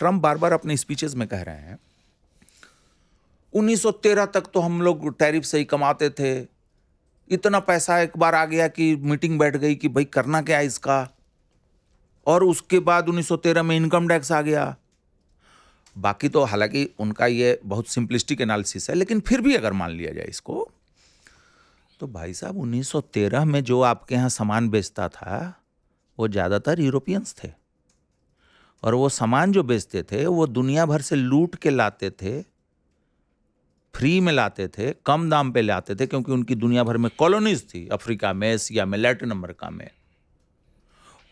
Trump बार बार अपने speeches में कह रहे हैं 1913 तक तो हम लोग टैरिफ से ही कमाते थे, इतना पैसा एक बार आ गया कि मीटिंग बैठ गई कि भाई करना क्या है इसका, और उसके बाद 1913 में इनकम टैक्स आ गया। बाकी तो हालांकि उनका ये बहुत सिंपलिस्टिक एनालिसिस है, लेकिन फिर भी अगर मान लिया जाए इसको, तो भाई साहब 1913 में जो आपके यहाँ सामान बेचता था वो ज़्यादातर यूरोपियंस थे, और वो सामान जो बेचते थे वो दुनिया भर से लूट के लाते थे, फ्री में लाते थे, कम दाम पे लाते थे, क्योंकि उनकी दुनिया भर में कॉलोनीज थी, अफ्रीका में, एशिया में, लैटिन अमेरिका में।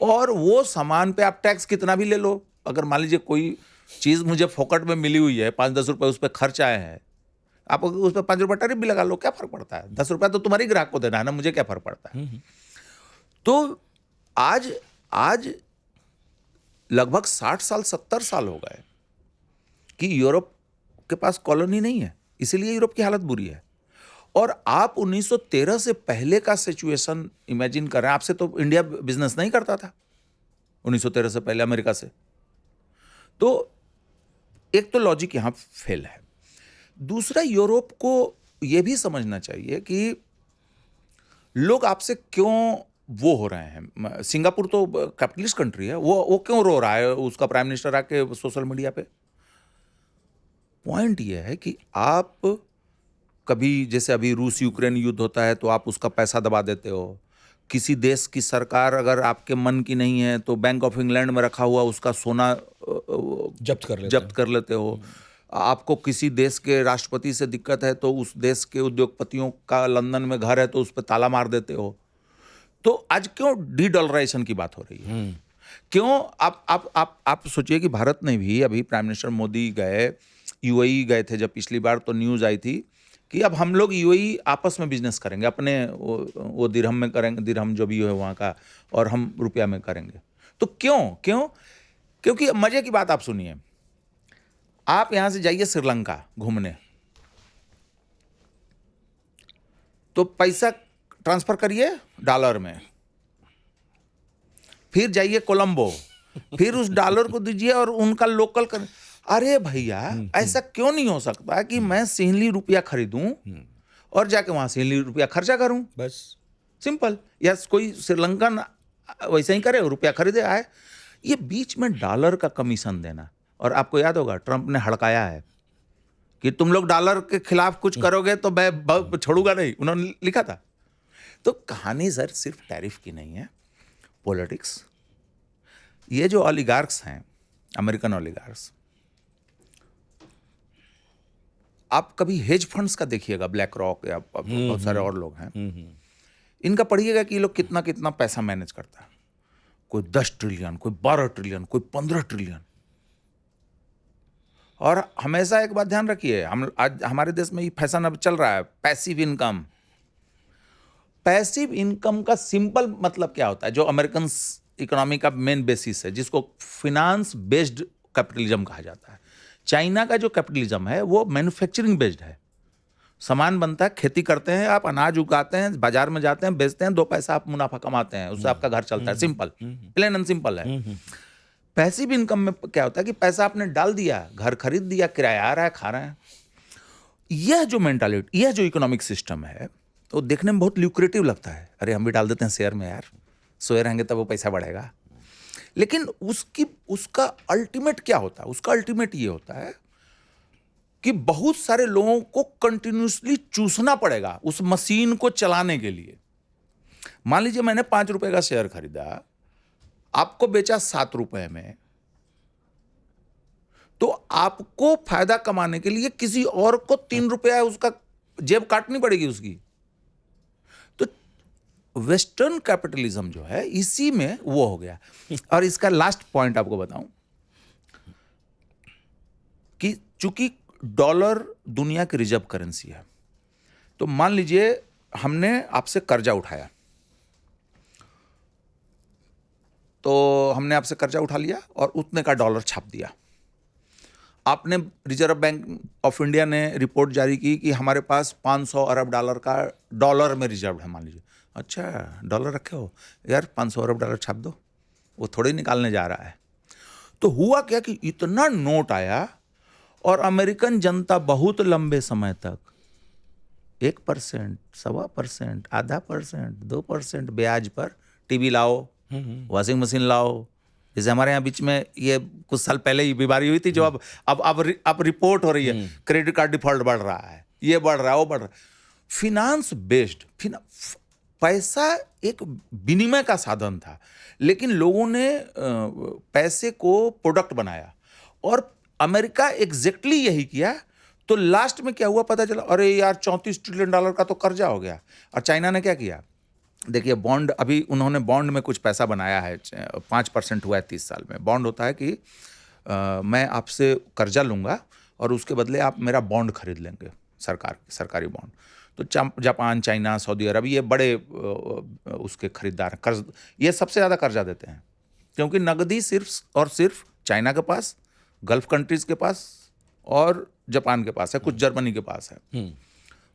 और वो सामान पे आप टैक्स कितना भी ले लो, अगर मान लीजिए कोई चीज़ मुझे फोकट में मिली हुई है, 5-10 रुपए उस पर खर्च आए हैं, आप उस पर 5 रुपये टैरिफ भी लगा लो, क्या फर्क पड़ता है? 10 रुपया तो तुम्हारी ग्राहक को देना है ना, मुझे क्या फर्क पड़ता है? तो आज लगभग 60 साल 70 साल हो गए कि यूरोप के पास कॉलोनी नहीं है, इसीलिए यूरोप की हालत बुरी है। और आप 1913 से पहले का सिचुएशन इमेजिन कर रहे हैं। आपसे तो इंडिया बिजनेस नहीं करता था 1913 से पहले अमेरिका से। तो एक तो लॉजिक यहां फेल है। दूसरा, यूरोप को यह भी समझना चाहिए कि लोग आपसे क्यों वो हो रहे हैं। सिंगापुर तो कैपिटलिस्ट कंट्री है, वो क्यों रो रहा है, उसका प्राइम मिनिस्टर आके सोशल मीडिया पे। पॉइंट ये है कि आप कभी, जैसे अभी रूस यूक्रेन युद्ध होता है तो आप उसका पैसा दबा देते हो। किसी देश की सरकार अगर आपके मन की नहीं है तो बैंक ऑफ इंग्लैंड में रखा हुआ उसका सोना जब्त कर लेते हो। आपको किसी देश के राष्ट्रपति से दिक्कत है तो उस देश के उद्योगपतियों का लंदन में घर है तो उस पर ताला मार देते हो। तो आज क्यों डी डॉलराइजेशन की बात हो रही है? क्यों? आप सोचिए कि भारत ने भी, अभी प्राइम मिनिस्टर मोदी गए, यूएई गए थे जब पिछली बार, तो न्यूज़ आई थी कि अब हम लोग यूएई आपस में बिजनेस करेंगे, अपने वो दिरहम में करेंगे, दिरहम जो भी है वहाँ का, और हम रुपया में करेंगे। तो क्यों? क्योंकि मजे की बात आप सुनिए, आप यहाँ से जाइए श्रीलंका घूमने, तो पैसा ट्रांसफर करिए डॉलर में, फिर जाइए कोलंबो, फिर उस डॉलर को दीजिए और उनका लोकल कर। अरे भैया, ऐसा क्यों नहीं हो सकता कि मैं सिंहली रुपया खरीदूं और जाके वहां सिंहली रुपया खर्चा करूं? बस सिंपल। या कोई श्रीलंकन वैसे ही करे, रुपया खरीदे आए। ये बीच में डॉलर का कमीशन देना, और आपको याद होगा ट्रंप ने हड़काया है कि तुम लोग डॉलर के खिलाफ कुछ करोगे तो मैं छोड़ूंगा नहीं, उन्होंने लिखा था। तो कहानी सर सिर्फ टैरिफ की नहीं है, पॉलिटिक्स। ये जो ओलिगार्क्स हैं, अमेरिकन ओलिगार्क्स, आप कभी हेज फंड्स का देखिएगा, ब्लैक रॉक या बहुत सारे और लोग हैं, इनका पढ़िएगा कि ये लोग कितना कितना पैसा मैनेज करता है। कोई 10 ट्रिलियन, कोई 12 ट्रिलियन, कोई 15 ट्रिलियन। और हमेशा एक बात ध्यान रखिए, हम आज हमारे देश में ये फैशन अब चल रहा है, पैसिव इनकम। पैसिव इनकम का सिंपल मतलब क्या होता है, जो अमेरिकन इकोनॉमी का मेन बेसिस है, जिसको फिनांस बेस्ड कैपिटलिज्म कहा जाता है। चाइना का जो कैपिटलिज्म है वो मैन्युफैक्चरिंग बेस्ड है। सामान बनता है, खेती करते हैं, आप अनाज उगाते हैं, बाजार में जाते हैं, बेचते हैं, 2 पैसा आप मुनाफा कमाते हैं, उससे आपका घर चलता है। सिंपल, प्लेन एंड सिंपल है। पैसिव इनकम में क्या होता है कि पैसा आपने डाल दिया, घर खरीद दिया, किराया आ रहा है, खा रहे हैं। यह जो मेंटालिटी, यह जो इकोनॉमिक सिस्टम है, तो देखने में बहुत ल्यूक्रेटिव लगता है। अरे हम भी डाल देते हैं शेयर में, यार सोए रहेंगे तब वो पैसा बढ़ेगा। लेकिन उसका अल्टीमेट क्या होता है? उसका अल्टीमेट ये होता है कि बहुत सारे लोगों को कंटिन्यूसली चूसना पड़ेगा उस मशीन को चलाने के लिए। मान लीजिए मैंने 5 रुपए का शेयर खरीदा, आपको बेचा 7 रुपए में, तो आपको फायदा कमाने के लिए किसी और को 3 रुपया उसका जेब काटनी पड़ेगी उसकी। तो वेस्टर्न कैपिटलिज्म जो है इसी में वो हो गया। और इसका लास्ट पॉइंट आपको बताऊं कि चूंकि डॉलर दुनिया की रिजर्व करेंसी है, तो मान लीजिए हमने आपसे कर्जा उठाया, तो हमने आपसे कर्जा उठा लिया और उतने का डॉलर छाप दिया। आपने, रिजर्व बैंक ऑफ इंडिया ने रिपोर्ट जारी की कि हमारे पास 500 अरब डॉलर का डॉलर में रिजर्व है। मान लीजिए, अच्छा डॉलर रखे हो यार, 500 अरब डॉलर छाप दो, वो थोड़ी निकालने जा रहा है। तो हुआ क्या कि इतना नोट आया और अमेरिकन जनता बहुत लंबे समय तक 1%, 1.25%, %0.5, 2% ब्याज पर टीवी लाओ, वॉशिंग मशीन लाओ। जैसे हमारे यहाँ बीच में ये कुछ साल पहले ही बीमारी हुई थी, जो अब रिपोर्ट हो रही है, क्रेडिट कार्ड डिफॉल्ट बढ़ रहा है, ये बढ़ रहा है, वो बढ़ रहा है। फिनांस बेस्ड, पैसा एक विनिमय का साधन था, लेकिन लोगों ने पैसे को प्रोडक्ट बनाया और अमेरिका एग्जैक्टली यही किया। तो लास्ट में क्या हुआ पता चला, अरे यार $34 ट्रिलियन का तो कर्जा हो गया। और चाइना ने क्या किया, देखिए बॉन्ड, अभी उन्होंने बॉन्ड में कुछ पैसा बनाया है, 5% हुआ है 30 साल में। बॉन्ड होता है कि मैं आपसे कर्जा लूंगा और उसके बदले आप मेरा बॉन्ड खरीद लेंगे, सरकारी बॉन्ड। तो जापान, चाइना, सऊदी अरब, ये बड़े उसके खरीदार, कर्ज, ये सबसे ज़्यादा कर्जा देते हैं, क्योंकि नकदी सिर्फ और सिर्फ चाइना के पास, गल्फ कंट्रीज के पास और जापान के पास है, कुछ जर्मनी के पास है।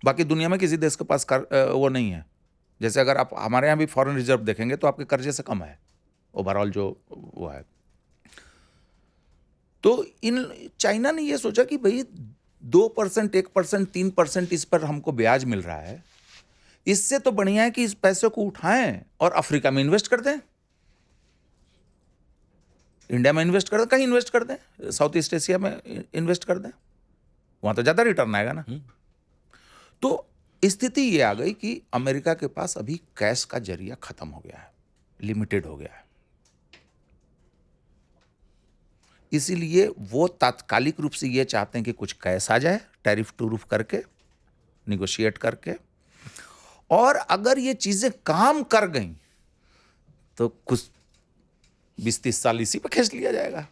बाकी दुनिया में किसी देश के पास वो नहीं है। जैसे अगर आप हमारे यहाँ भी फॉरेन रिजर्व देखेंगे तो आपके कर्जे से कम है ओवरऑल जो वो है। तो चाइना ने ये सोचा कि भाई 2%, 1%, 3% इस पर हमको ब्याज मिल रहा है, इससे तो बढ़िया है कि इस पैसे को उठाएं और अफ्रीका में इन्वेस्ट कर दें, इंडिया में इन्वेस्ट कर दें, कहीं इन्वेस्ट कर दें, साउथ ईस्ट एशिया में इन्वेस्ट कर दें, वहां तो ज्यादा रिटर्न आएगा ना। तो स्थिति ये आ गई कि अमेरिका के पास अभी कैश का जरिया खत्म हो गया है, लिमिटेड हो गया है। इसीलिए वो तात्कालिक रूप से ये चाहते हैं कि कुछ कैश आ जाए, टैरिफ टूरिफ करके, निगोशिएट करके, और अगर ये चीजें काम कर गई तो कुछ 20-30 साल इसी पर खींच लिया जाएगा।